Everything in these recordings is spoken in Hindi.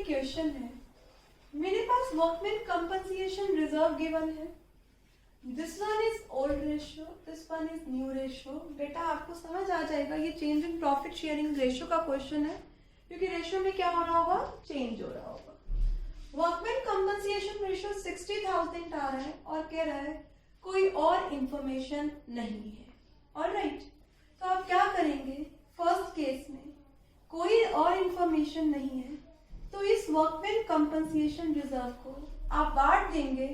एक क्वेश्चन है, मेरे पास वर्कमैन कंपनसेशन रिजर्व गिवन है, this one is old ratio, this one is new ratio. बेटा आपको समझ आ जाएगा ये change in profit sharing ratio का क्वेश्चन है, क्योंकि रेशियो में क्या हो रहा होगा, चेंज हो रहा होगा। वर्कमैन कंपनसेशन रेशियो 60,000 आ रहा है और कह रहा है कोई और इंफॉर्मेशन नहीं है। ऑलराइट, तो आप क्या करेंगे, फर्स्ट केस में कोई और इंफॉर्मेशन नहीं है तो इस वर्कमैन कंपनसेशन रिजर्व को आप बांट देंगे।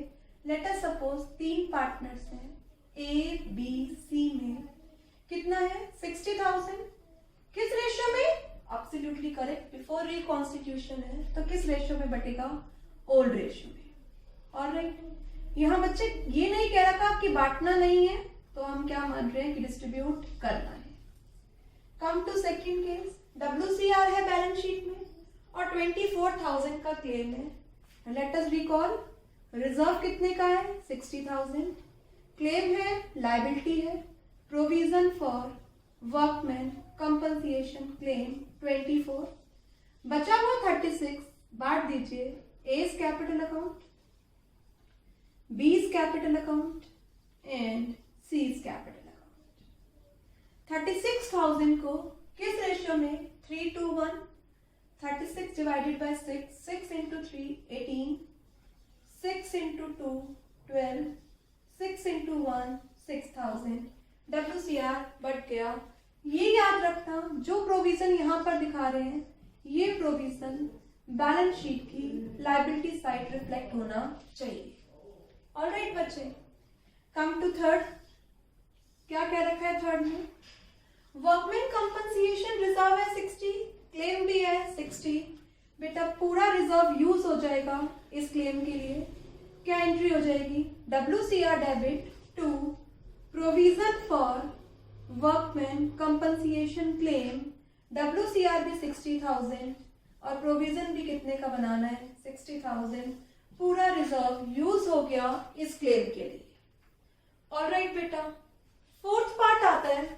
लेट अस सपोज 3 पार्टनर्स हैं, ए बी सी में कितना है, 60,000। किस रेशियो में, एब्सोल्युटली करेक्ट, बिफोर रिकॉन्स्टिट्यूशन है तो किस रेशियो में बटेगा, ओल्ड रेशियो में। ऑलराइट, यहाँ बच्चे ये नहीं कह रखा कि बांटना नहीं है, तो हम क्या मान रहे हैं कि डिस्ट्रीब्यूट करना है। Come to second case, WCR है बैलेंस शीट में और 24,000 का क्लेम है। लेट अस रिकॉल, रिजर्व कितने का है, 60,000, क्लेम है, लायबिलिटी है, provision for workman compensation claim 24, बचा हुआ 36, बांट दीजिए। A is capital account, B is capital account and C is capital account. 36,000 को किस रेशियो में, 3:1, 36 divided by 6, 6 into 3 18, 6 into 2 12, 6 into 1 6,000, WCR बढ़ गया। ये याद रखना, जो प्रोविजन यहाँ पर दिखा रहे हैं ये प्रोविजन बैलेंस शीट की लायबिलिटी साइड रिफ्लेक्ट होना चाहिए। ऑलराइट बच्चे, कम टू थर्ड, क्या कह रखा है थर्ड में, वर्कमैन कंपनसेशन रिजर्व है 60, क्लेम भी है 60। बेटा पूरा रिजर्व यूज हो जाएगा इस क्लेम के लिए, क्या एंट्री हो जाएगी, WCR debit to provision for workman compensation claim. WCR भी 60,000 और प्रोविजन भी कितने का बनाना है, 60,000। पूरा रिजर्व यूज हो गया इस क्लेम के लिए। ऑलराइट बेटा, फोर्थ पार्ट आता है,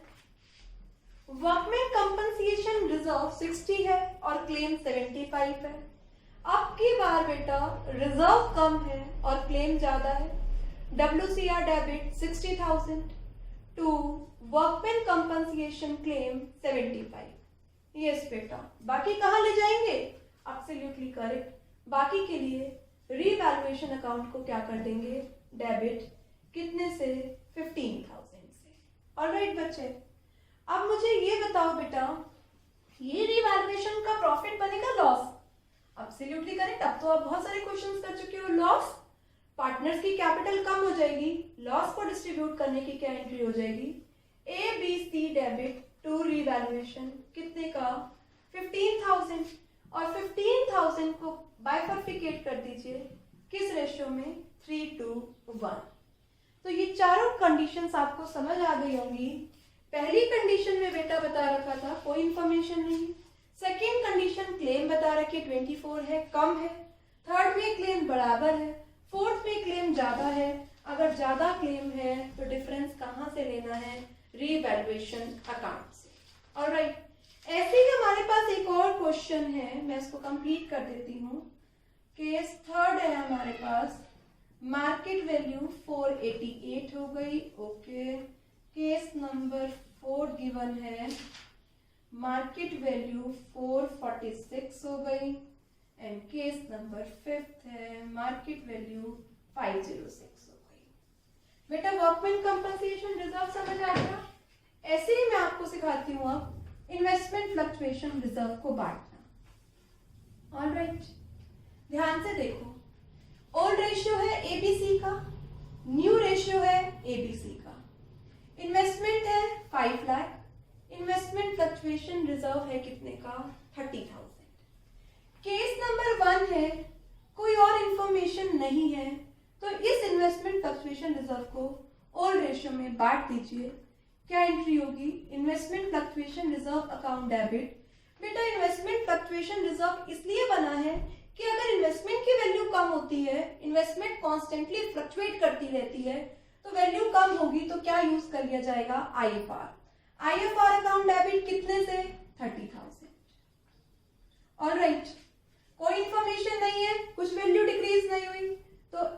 वर्कमैन कंपनसेशन रिजर्व 60 है और क्लेम 75 है। अब की बार बेटा रिजर्व कम है और क्लेम ज्यादा है। WCR debit 60,000 to workman compensation claim 75। Yes बेटा, बाकी कहाँ ले जाएंगे, एब्सोल्युटली करेक्ट, बाकी के लिए रीवैल्यूएशन अकाउंट को क्या कर देंगे, डेबिट, कितने से, 15,000 से। ऑलराइट बच्चे, अब मुझे ये बताओ बेटा, ये रीवैल्यूएशन का प्रॉफिट बनेगा लॉस, एब्सोल्युटली करेक्ट। अब तो आप बहुत सारे क्वेश्चंस कर चुके हो। लॉस, पार्टनर्स की कैपिटल कम हो जाएगी, लॉस को डिस्ट्रीब्यूट करने की क्या एंट्री हो जाएगी, ABC डेबिट टू रीवैल्यूएशन, कितने का, 15,000, और 15,000 को बाइफर्फिकेट कर दीजिए किस रेशियो में, 3:1। तो ये चारों कंडीशंस आपको समझ आ गई होंगी। पहली कंडीशन में बेटा बता रखा था कोई इंफॉर्मेशन नहीं, सेकेंड कंडीशन क्लेम बता रखी 24 है, कम है, थर्ड में क्लेम बराबर है, फोर्थ में क्लेम ज्यादा है। अगर ज्यादा क्लेम है तो डिफरेंस कहाँ से लेना है, रीवैल्यूएशन अकाउंट से। ऑलराइट, ऐसे ही हमारे पास एक और क्वेश्चन है, मैं इसको कंप्लीट कर देती हूँ। केस थर्ड है हमारे पास, मार्केट वैल्यू 488 हो गई, ओके। केस नंबर 4 गिवन है, मार्केट वैल्यू 446 हो गई, एंड केस नंबर 5 है, मार्केट वैल्यू 506 हो गई। बेटा वर्कमैन कंपनसेशन रिजर्व समझ आ गया। ऐसे ही मैं आपको सिखाती हूँ अब इन्वेस्टमेंट फ्लक्चुएशन रिजर्व को बांटना। ऑलराइट, ध्यान से देखो, ओल्ड रेशियो है ABC का, न्यू रेशियो है ABC का, इन्वेस्टमेंट है 5 लाख, इन्वेस्टमेंट फ्लक्चुएशन रिजर्व है कितने का, 30,000। केस नंबर 1 है, कोई और इंफॉर्मेशन नहीं है, तो इस इन्वेस्टमेंट फ्लक्चुएशन रिजर्व को ओल्ड रेशियो में बांट दीजिए। क्या एंट्री होगी, investment fluctuation reserve account debit. बेटा इन्वेस्टमेंट फ्लक्चुएशन रिजर्व इसलिए बना है कि अगर इन्वेस्टमेंट की वैल्यू कम होती है, इन्वेस्टमेंट कॉन्स्टेंटली फ्लक्चुएट करती रहती है, तो वैल्यू कम होगी तो क्या यूज कर लिया जाएगा, IFR अकाउंट डेबिट कितने से, 30,000। ऑलराइट, कोई इंफॉर्मेशन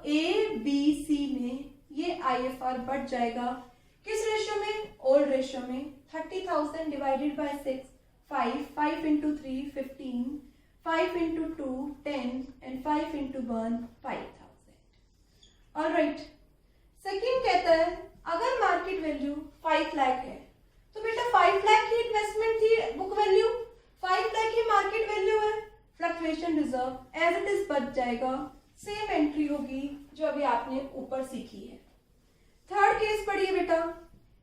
ए बी सी में ये IFR बढ़ जाएगा किस रेशियो में, ओल्ड रेशियो में। 30,000 divided by 6 5, 5 into 3 15, 5 into 2 10 and 5 into 1 5,000। Alright, second कहता है अगर मार्केट वैल्यू 5 लाख है तो बेटा 5 लाख की इन्वेस्टमेंट थी बुक वैल्यू, 5 लाख की मार्केट वैल्यू है, fluctuation reserve as it is बच जाएगा, सेम एंट्री होगी जो अभी आपने ऊपर सीखी है। थर्ड केस पढ़िए बेटा,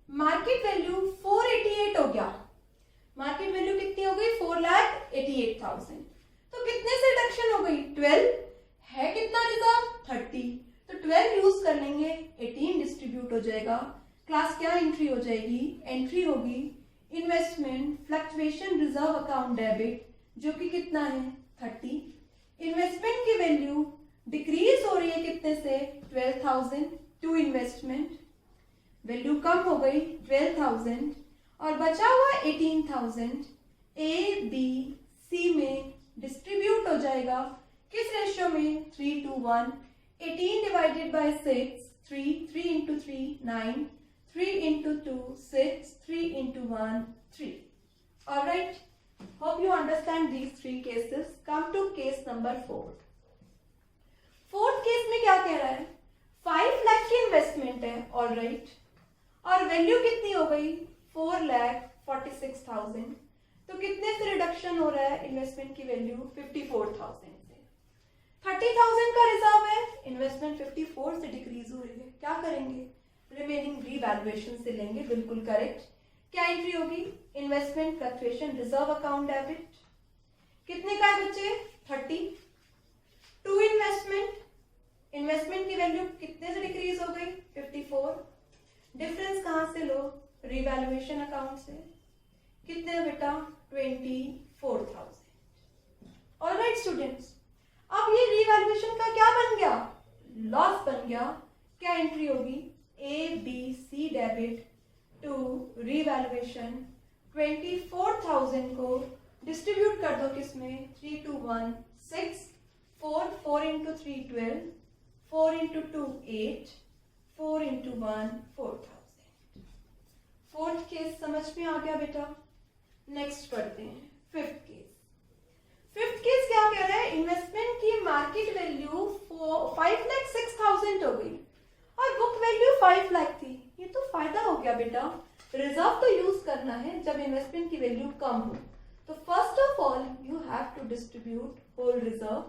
मार्केट वैल्यू 488 हो गया, मार्केट वैल्यू कितनी हो गई 4,88,000, तो कितने से रिडक्शन हो गई 12, है कितना रिजर्व 30, तो 12 यूज कर लेंगे, 18 डिस्ट्रीब्यूट हो जाएगा, क्लास क्या एंट्री हो जाएगी, एंट्री होगी investment fluctuation reserve account debit जो कि कितना है 30, इन्वेस्टमेंट की वैल्यू डिक्रीज हो रही है कितने से 12,000 टू इन्वेस्टमेंट, वैल्यू कम हो गई 12,000 और बचा हुआ 18,000 ए बी सी में डिस्ट्रीब्यूट हो जाएगा किस रेशियो में 3:1, 18 divided by 6 3, 3 into 3 9, 3 into 2 6, 3 into 1 3। Alright, hope you understand these three cases. Come to case number 4। Fourth case में क्या कह रहा है 5 लाख की इन्वेस्टमेंट है, ऑलराइट, और वैल्यू कितनी हो गई 4,46,000, तो कितने से रिडक्शन हो रहा है इन्वेस्टमेंट की वैल्यू 54,000 से, 30,000 का रिजर्व है, इन्वेस्टमेंट 54 से डिक्रीज हो रही है, क्या करेंगे रिमेनिंग रीवैल्यूएशन से लेंगे, बिल्कुल करेक्ट। क्या एंट्री होगी investment fluctuation reserve account debit, कितने का है बच्चे 30, टू इन्वेस्टमेंट की वैल्यू कितने से डिक्रीज हो गई 54, डिफरेंस कहां से लो रिवैल्यूएशन अकाउंट से, कितने बेटा 24,000। ऑलराइट स्टूडेंट्स, अब ये रिवैल्यूएशन का क्या बन गया लॉस बन गया, क्या एंट्री होगी A B C debit to revaluation 24,000 को डिस्ट्रीब्यूट कर दो किसमें 3 to 1 6, 4, 4 into 3 12, 4 into 2 8, 4 into 1 4,000। Fourth case समझ में आ गया बेटा। नेक्स्ट पढ़ते हैं फिफ्थ केस। फिफ्थ केस क्या कह रहा है इन्वेस्टमेंट की मार्केट वैल्यू 5,06,000 हो गई और बुक वैल्यू 5 लाख थी, ये तो फायदा हो गया बेटा, रिजर्व तो यूज करना है जब इन्वेस्टमेंट की वैल्यू कम हो, तो first of all you have to distribute whole reserve,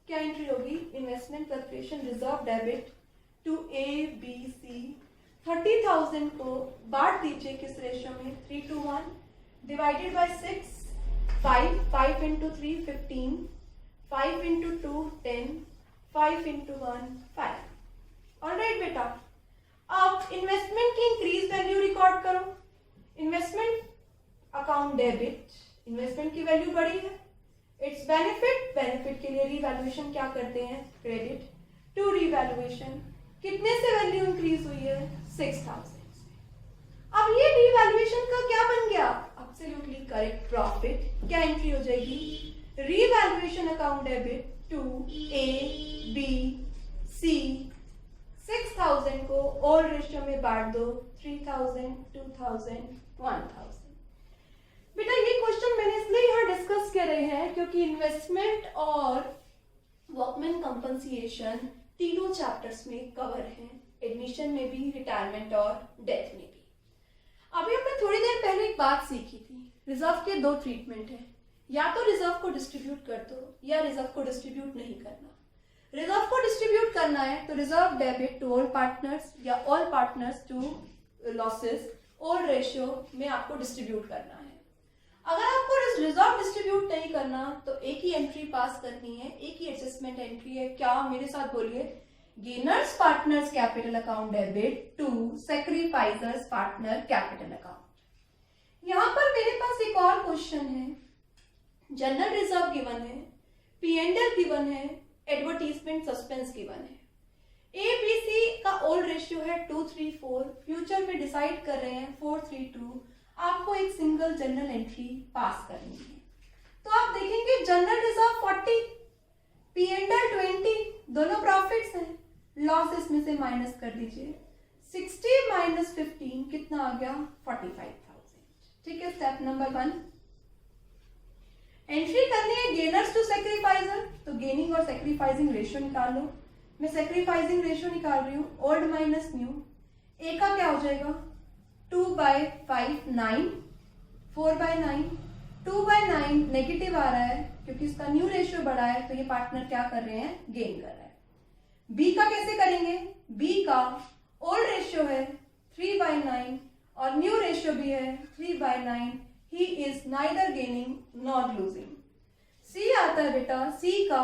क्या एंट्री होगी investment fluctuation reserve debit to A B C, 30,000 को बांट दीजिए किस रेशियो में 3 to 1 divided by 6 5, 5 into 3 15, 5 into 2 10, 5 into 1 5। Alright बेटा, अब इन्वेस्टमेंट की इंक्रीज वैल्यू रिकॉर्ड करो, इन्वेस्टमेंट अकाउंट डेबिट, इन्वेस्टमेंट की वैल्यू बढ़ी है, इट्स बेनिफिट, बेनिफिट के लिए रिवैल्यूएशन क्या करते हैं क्रेडिट टू रिवैल्यूएशन, कितने से वैल्यू इंक्रीज हुई है 6,000 से। अब ये रिवैल्यूएशन का क्या बन गया एब्सोल्युटली करेक्ट प्रॉफिट, क्या एंट्री हो जाएगी revaluation account debit to A B C, 6,000 को ऑल रेशियो में बांट दो 3,000 2,000 1,000। बेटा ये क्वेश्चन मैंने इसलिए यहाँ डिस्कस कर रहे हैं क्योंकि इन्वेस्टमेंट और वर्कमैन कंपनसेशन तीनों चैप्टर्स में कवर हैं, एडमिशन में भी, रिटायरमेंट और डेथ में भी। अभी हमने थोड़ी देर पहले एक बात सीखी थी, रिजर्व के दो ट्रीटमेंट है, या तो रिजर्व को डिस्ट्रीब्यूट कर दो या रिजर्व को डिस्ट्रीब्यूट नहीं करना। रिजर्व को डिस्ट्रीब्यूट करना है तो reserve debit to all partners या all partners to losses all ratio में आपको डिस्ट्रीब्यूट करना है। अगर आपको रिजर्व डिस्ट्रीब्यूट नहीं करना तो एक ही एंट्री पास करनी है, एक ही एडजस्टमेंट एंट्री है, क्या मेरे साथ बोलिए gainers partners capital account debit to sacrificers partner capital account. यहां पर मेरे पास एक और क्वेश्चन है, जनरल रिजर्व गिवन है, P&L गिवन है, एडवर्टीजमेंट सस्पेंस गिवन है, ABC का ओल्ड रेशियो है 2:3:4, फ्यूचर में डिसाइड कर रहे हैं 4:3:2, आपको एक सिंगल जनरल एंट्री पास करनी है। तो आप देखेंगे जनरल रिजर्व 40, P&L 20, दोनों प्रॉफिट्स हैं, लॉस इसमें से माइनस कर दीजिए, 60 माइनस 15 कितना आ गया 45,000। ठीक है, स्टेप नंबर 1 एंट्री करनी है गेनर्स टू सेक्रीफाइजर, तो गेनिंग और सेक्रीफाइसिंग रेशियो निकाल लो। मैं सेक्रीफाइसिंग रेशियो निकाल रही हूँ, ओल्ड माइनस न्यू। ए का क्या हो जाएगा 2/5 9, 4/9, 2/9 नेगेटिव आ रहा है क्योंकि इसका न्यू रेशियो बड़ा है, तो ये पार्टनर क्या कर रहे हैं गेन कर रहा है। बी का कैसे करेंगे, बी का ओल्ड रेशियो है 3/9 और न्यू रेशियो भी है 3/9, he is neither gaining not losing. C आता है बेटा, सी का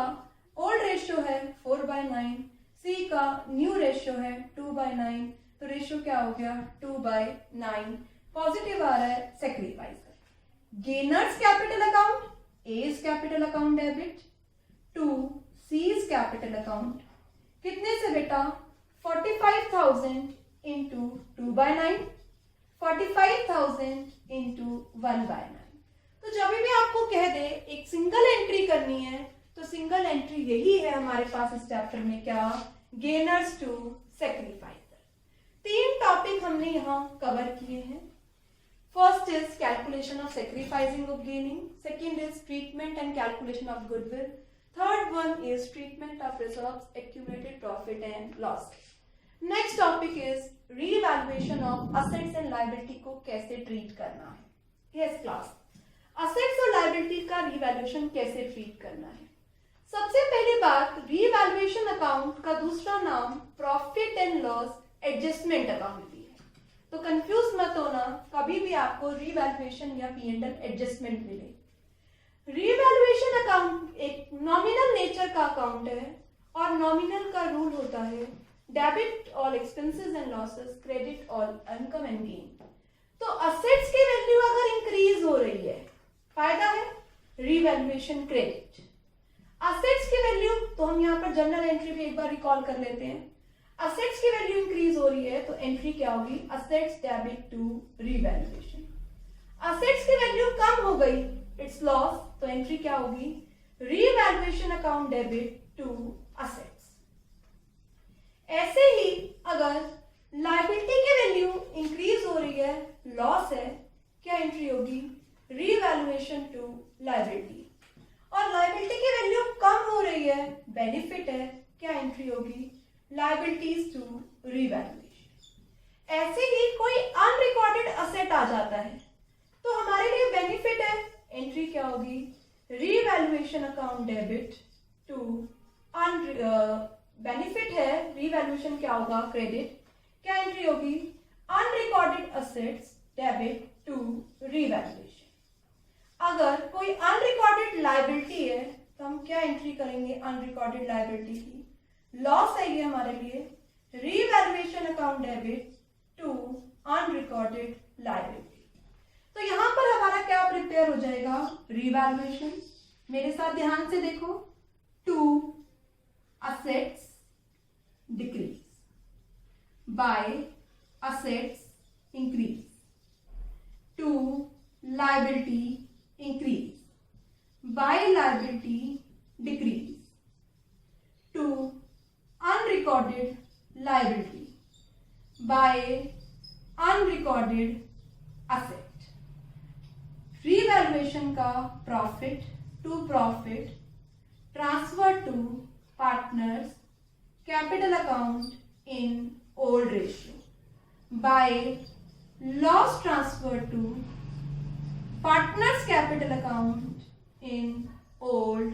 ओल्ड रेशियो है 4/9, सी का न्यू रेशियो है 2/9, तो रेशियो क्या हो गया 2/9, पॉजिटिव आ रहा है sacrificer. Gainers capital account, A is capital account debit to C is capital account, कितने से बेटा 45,000 इंटू 2/9, 45,000 इंटू 1/9। तो जब भी आपको कह दे एक सिंगल एंट्री करनी है, तो सिंगल एंट्री यही है हमारे पास इस चैप्टर में, क्या गेनर्स टू सेक्रीफाइजर। 3 टॉपिक हमने यहाँ कवर किए हैं। First is calculation of sacrificing of gaining, second is treatment and calculation of goodwill, third one is treatment of reserves, accumulated profit and loss. Next topic is revaluation of assets and liability को कैसे ट्रीट करना है। यस क्लास, असेट्स और लायबिलिटी का रीवैल्यूएशन कैसे ट्रीट करना है। सबसे पहली बात, रीवैल्यूएशन अकाउंट का दूसरा नाम profit and loss adjustment account भी है, तो कंफ्यूज मत होना, कभी भी आपको रीवैल्यूएशन या P&L एडजस्टमेंट मिले। रीवैल्यूएशन अकाउंट एक नॉमिनल नेचर का अकाउंट है और नॉमिनल का रूल होता है debit all expenses and losses, credit all income and gain. तो असेट्स की वैल्यू अगर इंक्रीज हो रही है, फायदा है रीवैल्यूएशन क्रेडिट। असेट्स की वैल्यू, तो हम यहाँ पर जनरल एंट्री भी एक बार रिकॉल कर लेते हैं। असेट्स की वैल्यू इंक्रीज हो रही है तो एंट्री क्या होगी assets debit to revaluation. Assets की वैल्यू कम हो गई, इट्स लॉस, तो एंट्री क्या होगी revaluation account debit to assets. ऐसे ही अगर लायबिलिटी की वैल्यू इंक्रीज हो रही है, लॉस है, क्या एंट्री होगी रीवैल्यूएशन टू लायबिलिटी। और लायबिलिटी की वैल्यू कम हो रही है, बेनिफिट है, क्या एंट्री होगी लायबिलिटीज टू रीवैल्यूएशन। ऐसे ही कोई अनरिकॉर्डेड असेट आ जाता है तो हमारे लिए बेनिफिट है, एंट्री क्या होगी revaluation account debit to benefit है, रीवैल्यूएशन क्या होगा क्रेडिट, क्या एंट्री होगी unrecorded assets debit to revaluation. अगर कोई अनरिकॉर्डेड लायबिलिटी है तो हम क्या एंट्री करेंगे अनरिकॉर्डेड लायबिलिटी की, लॉस है ये हमारे लिए, revaluation account debit to unrecorded liability. तो यहां पर हमारा क्या प्रिपेयर हो जाएगा रीवैल्यूएशन। मेरे साथ ध्यान से देखो, to assets decrease by assets increase, to liability increase by liability decrease, to unrecorded liability by unrecorded asset। revaluation का profit to profit transfer to partners capital account in old ratio by loss transfer to partners capital account in old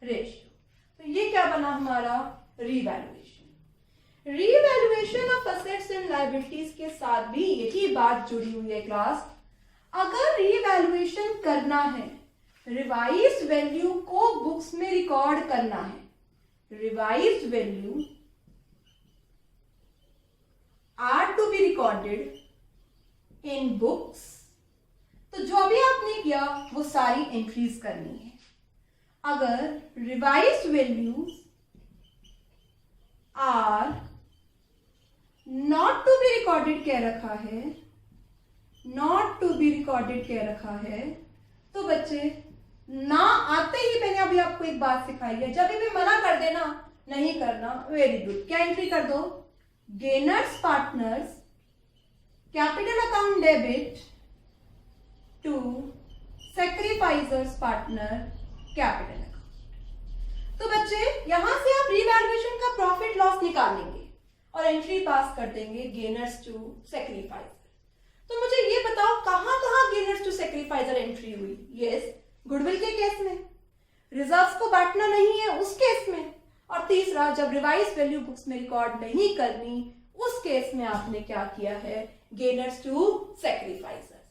ratio। तो ये क्या बना हमारा revaluation. Revaluation of assets and liabilities के साथ भी यही बात जुड़ी हुई है क्लास, अगर रीवैल्यूएशन करना है, रिवाइज्ड वैल्यू को बुक्स में रिकॉर्ड करना है, revised value are to be recorded in books, तो जो भी आपने किया वो सारी एंट्रीज करनी है। अगर revised values are not to be recorded कह रखा है, not to be recorded कह रखा है, तो बच्चे ना आते ही मैंने अभी आपको एक बात सिखाई है, जब भी मना कर देना नहीं करना, वेरी गुड। क्या एंट्री कर दो, gainers partners capital account debit to sacrificers partner capital account. तो बच्चे यहां से आप रीवैल्यूएशन का प्रॉफिट लॉस निकालेंगे और एंट्री पास कर देंगे गेनर्स टू सैक्रिफाइजर। तो मुझे ये बताओ कहां कहां गेनर्स टू सैक्रिफाइजर एंट्री हुई? यस, गुडविल के केस में, रिजर्व्स को बांटना नहीं है उस केस में, और तीसरा जब रिवाइज वैल्यू बुक्स में रिकॉर्ड नहीं करनी उस केस में आपने क्या किया है, गेनर्स टू सैक्रिफाइजर्स।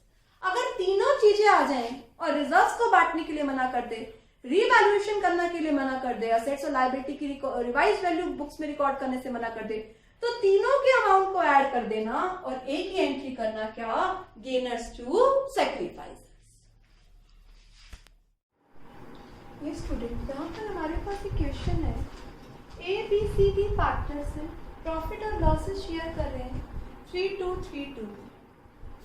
अगर तीनों चीजें आ जाएं और रिजर्व्स को बांटने के लिए मना कर दे, रीवैल्यूएशन करने के लिए मना कर दे, असेट्स और लायबिलिटी की रिवाइज वैल्यू बुक्स में रिकॉर्ड करने से मना कर दे, तो तीनों के अमाउंट को ऐड कर देना और एक ही एंट्री करना, क्या, गेनर्स टू सैक्रिफाइजर्स। ये स्टूडेंट, यहाँ पर हमारे पास एक क्वेश्चन है, ABCD पार्टनर्स हैं, प्रॉफिट और लॉसेस शेयर कर रहे हैं 3232।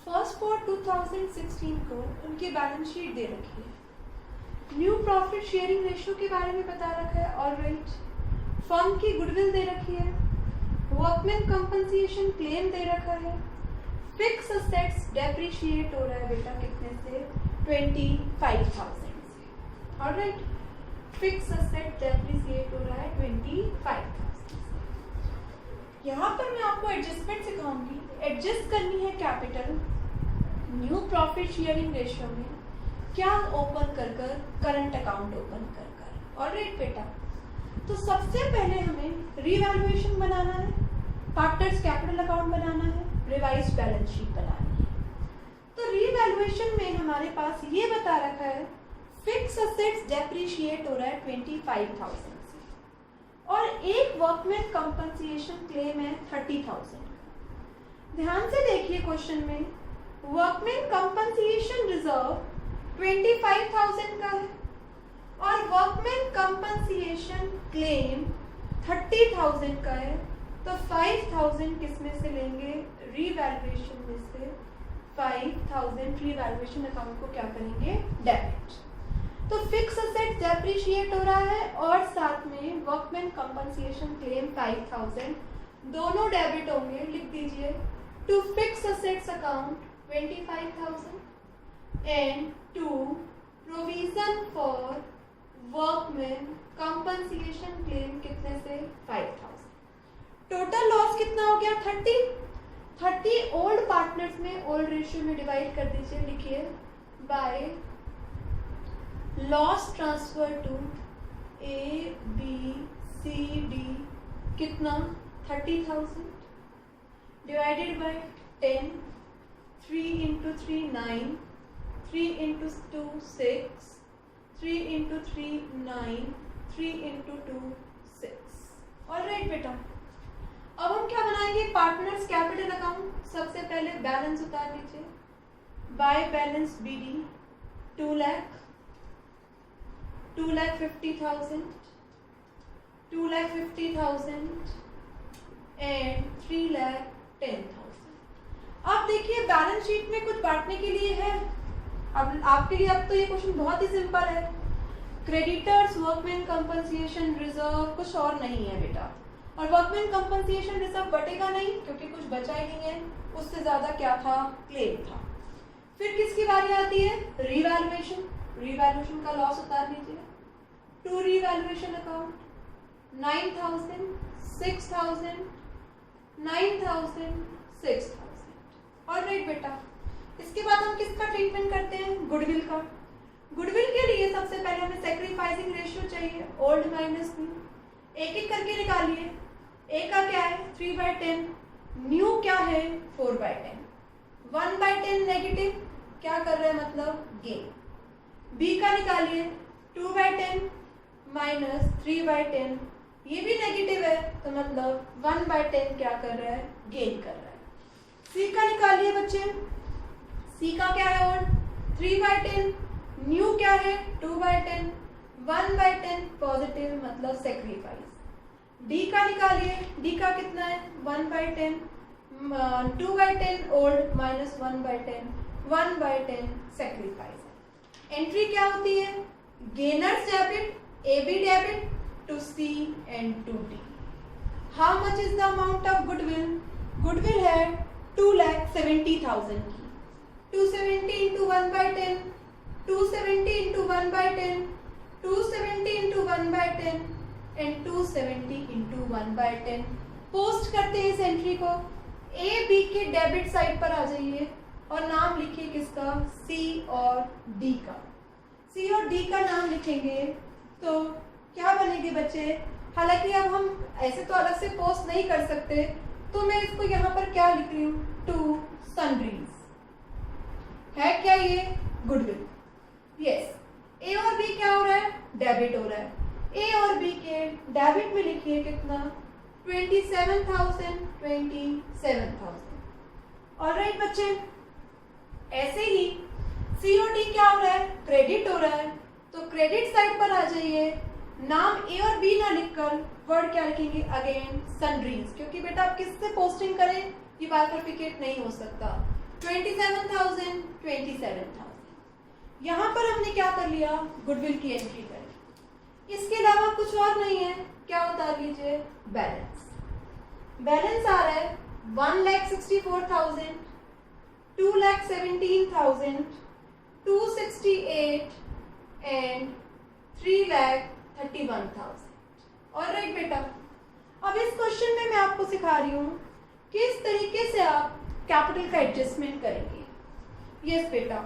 फर्स्ट फॉर 2016 को उनकी बैलेंस शीट दे रखी है, न्यू प्रॉफिट शेयरिंग रेशियो के बारे में बता रखा है, ऑलराइट, फर्म की गुडविल दे रखी है, वर्कमैन कंपनसेशन क्लेम दे रखा है, फिक्स असेट्स डेप्रिशिएट हो रहा है बेटा कितने से, 25,000 से, ऑलराइट, फिक्स असेट डेप्रिशिएट हो रहा है 25,000 से। यहाँ पर मैं आपको एडजस्टमेंट सिखाऊंगी, एडजस्ट करनी है capital new profit sharing ratio में, क्या ओपन कर करंट अकाउंट ओपन कर, ऑलराइट बेटा। तो सबसे पहले हमें रीवैल्यूएशन बनाना है, पार्टनर्स कैपिटल अकाउंट बनाना है, रिवाइज्ड बैलेंस शीट बनानी है। तो रीवैल्यूएशन में हमारे पास ये बता रखा है, फिक्स असेट्स डेप्रिशिएट हो रहा है 25,000 से, और एक वर्कमैन कंपनसेशन क्लेम है 30,000। ध्यान से देखिए क्वेश्चन में, वर्कमैन कंपनसेशन रिजर्व 25,000 का है और वर्कमैन कंपनसेशन क्लेम 30,000 का है, तो 5,000 किस में से लेंगे, रीवैल्यूएशन में से 5,000 रीवैल्यूएशन अकाउंट को क्या करेंगे, डेबिट। तो फिक्स असेट डेप्रिशिएट हो रहा है और साथ में वर्कमैन कंपनसेशन क्लेम 5,000, दोनों डेबिट होंगे, लिख दीजिए, to fix assets account 25,000 and to provision for workman compensation claim कितने से, 5,000। टोटल लॉस कितना हो गया, 30 ओल्ड पार्टनर्स में ओल्ड रेशियो में डिवाइड कर दीजिए, लिखिए, by loss transfer to ABCD कितना, 30,000 divided by 10, 3 into 3 9, 3 into 2 6, 3 into 3 9, 3 into 2 6, alright बेटा। अब हम क्या बनाएंगे, पार्टनर्स कैपिटल अकाउंट। सबसे पहले बैलेंस उतार लीजिए, बाय बैलेंस BD 2,50,000 एंड 3,10,000। अब देखिए बैलेंस शीट में कुछ बांटने के लिए है, अब आपके लिए अब तो ये क्वेश्चन बहुत ही सिंपल है, क्रेडिटर्स वर्कमैन कंपनसेशन रिजर्व, कुछ और नहीं है बेटा, और वर्कमैन कंपनसेशन रिजर्व बटेगा नहीं क्योंकि कुछ बचा ही नहीं है, उससे ज्यादा क्या था, क्लेम था। फिर किसकी बारी आती है, रीवैल्यूएशन, रीवैल्यूएशन का लॉस उतार लीजिए, टू रीवैल्यूएशन अकाउंट 9,000 6,000 9,000 6,000, ऑलराइट बेटा। इसके बाद हम किसका ट्रीटमेंट करते हैं, गुडविल का। गुडविल के लिए सबसे पहले हमें सैक्रिफाइसिंग रेशियो चाहिए, ओल्ड माइनस न्यू, एक एक करके निकालिए। ए का क्या है, 3/10, न्यू क्या है, 4/10, 1/10 नेगेटिव क्या कर रहे हैं, मतलब गेन। बी का निकालिए, 2/10 माइनस 3/10, ये भी नेगेटिव है तो मतलब 1/10 क्या कर रहा है, गेन कर रहा है। सी का निकालिए बच्चे, सी का क्या है, ओल्ड 3/10, न्यू क्या है 2/10, 1/10 पॉजिटिव मतलब सेक्रीफाइस। डी का निकालिए, डी का कितना है 1/10, 2/10 ओल्ड माइनस 1/10, 1/10 सेक्रीफाइस। एंट्री क्या होती है, gainers debit, AB debit, to C and to D. How much is the amount of goodwill? Goodwill है 2,70,000 की. 270 into 1 by 10, 270 into 1 by 10, 270 into 1 by 10 and 270 into 1 by 10. Post करते हैं इस एंट्री को. ए बी के डेबिट साइड पर आ जाइए और नाम लिखिए किसका? सी और डी का. सी और डी का नाम लिखेंगे तो क्या बनेंगे बच्चे? हालांकि अब हम ऐसे तो अलग से पोस्ट नहीं कर सकते, तो मैं इसको यहाँ पर क्या लिख रही हूँ? To sundries. है क्या ये? गुडविल. यस. ए और बी क्या हो रहा है? डेबिट हो रहा है. ए और बी के डेबिट में लिखिए कितना? 27,000, 27,000. ऑलराइट बच्चे, ऐसे ही सी और डी क्या हो रहा है? क्रेडिट हो रहा है. तो क्रेडिट साइड पर आ जाइए. नाम ए और बी ना लिखकर वर्ड क्या लिखेंगे? अगेन सनरीज, क्योंकि बेटा आप किससे पोस्टिंग करें ये बाइफरफिकेट नहीं हो सकता. 27,000, 27,000. यहाँ पर हमने क्या कर लिया? गुडविल की एंट्री करी. इसके अलावा कुछ और नहीं है. क्या उतार लीजिए? बैलेंस. बैलेंस आ रहा है 1,64,000, 2,17,000, 268 एंड 3,31,000. ऑलराइट बेटा, अब इस क्वेश्चन में मैं आपको सिखा रही हूँ किस तरीके से आप कैपिटल का एडजस्टमेंट करेंगे. यस बेटा,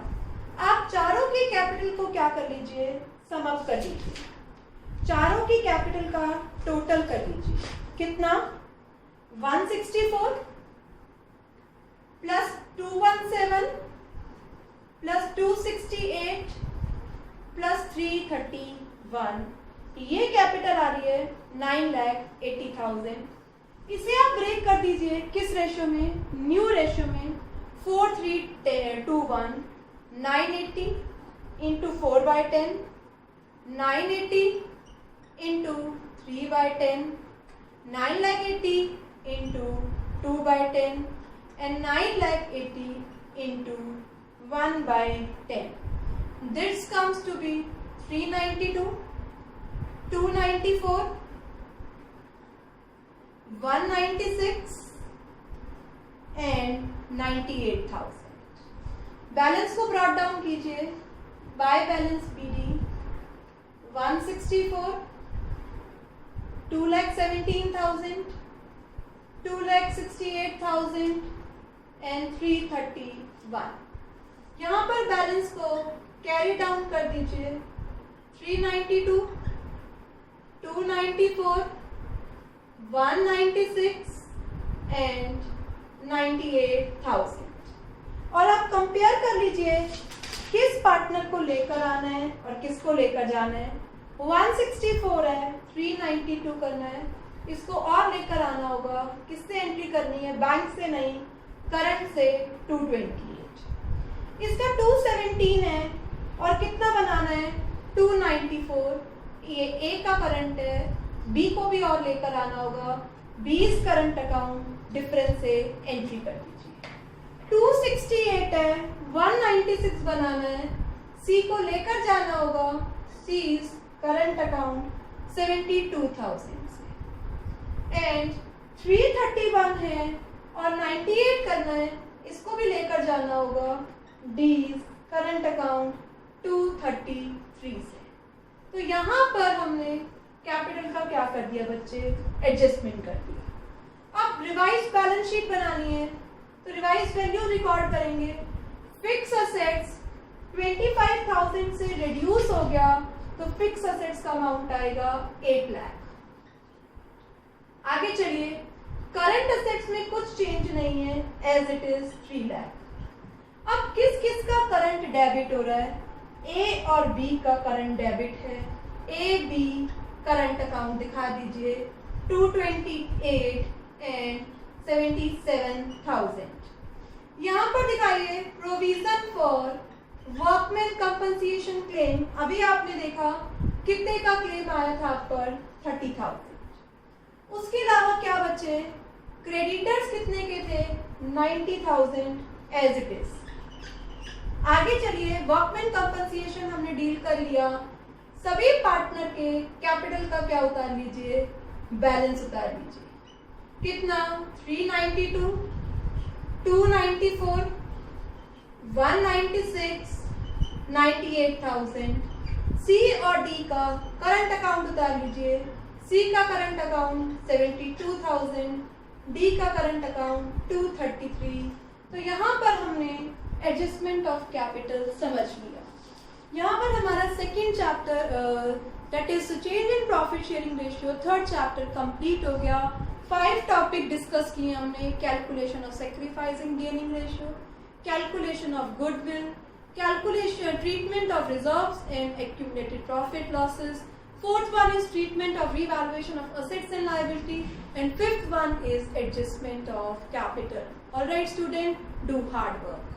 आप चारों के कैपिटल को क्या कर लीजिए? सम अप कर लीजिए. चारों की कैपिटल का टोटल कर लीजिए. कितना? 164 प्लस 217 प्लस 268 प्लस 331. ये कैपिटल आ रही है 9,80,000. इसे आप ब्रेक कर दीजिए किस रेशियो में? न्यू रेशियो में. 4,321. 980 into 4 by 10, 980 into 3 by 10, 9,80,000 into 2 by 10 and 9,80,000 into 1 by 10. This comes to be 392, 294, 196 and 98,000. Balance को ब्रॉट डाउन कीजिए. By balance BD 164, 2,17,000, 2,68,000 and 331. यहाँ पर बैलेंस को कैरी डाउन कर दीजिए. 392, 294, 196 and 98,000. और आप कंपेयर कर लीजिए किस पार्टनर को लेकर आना है और किसको लेकर जाना है. 164 है, 392 करना है. इसको और लेकर आना होगा. किससे एंट्री करनी है? बैंक से नहीं, करंट से 228. इसका 217 है और कितना बनाना है? 294. ये ए का करंट है, बी को भी और लेकर आना होगा. 20 करंट अकाउंट डिफरेंस से एंट्री कर दीजिए. 268 है, 196 बनाना है. सी को लेकर जाना होगा. सी इज करंट अकाउंट 72,000 से. एंड 331 है और 98 करना है. इसको भी लेकर जाना होगा. डी इज करंट अकाउंट 233 से. तो यहाँ पर हमने कैपिटल का क्या कर दिया बच्चे? एडजस्टमेंट कर दिया. अब रिवाइज बैलेंस शीट बनानी है तो रिवाइज वैल्यू रिकॉर्ड करेंगे. फिक्स असेट्स 25,000 से रिड्यूस हो गया तो फिक्स असेट्स का अमाउंट आएगा 8 लाख. आगे चलिए. करंट असेट्स में कुछ चेंज नहीं है, एज इट इज 3 लाख. अब किस किस का करंट डेबिट हो रहा है? ए और बी का करंट डेबिट है. ए बी करंट अकाउंट दिखा दीजिए. 228 एंड 77,000. यहाँ पर दिखाइए provision for workman compensation claim. अभी आपने देखा कितने का क्लेम आया था आप पर? 30,000. उसके अलावा क्या बचे? क्रेडिटर्स कितने के थे? 90,000 एज इट इज. आगे चलिए. वर्कमैन कंपनसेशन हमने डील कर लिया. सभी पार्टनर के कैपिटल का क्या उतार लीजिए, बैलेंस उतार लीजिए। कितना, 392, 294, 196, 98,000। सी और डी का करंट अकाउंट उतार लीजिए। सी का करंट अकाउंट 72,000, डी का करंट अकाउंट 233। तो यहाँ पर हमने एडजस्टमेंट ऑफ कैपिटल समझ लिया। यहाँ पर हमारा second chapter that is change in profit sharing ratio, third chapter complete हो गया। 5 टॉपिक डिस्कस किए हमने, calculation of sacrificing gaining ratio, calculation of goodwill, calculation treatment of reserves and accumulated profit losses. Fourth one is treatment of revaluation of assets and liability, and fifth one is adjustment of capital. All right student, do hard work.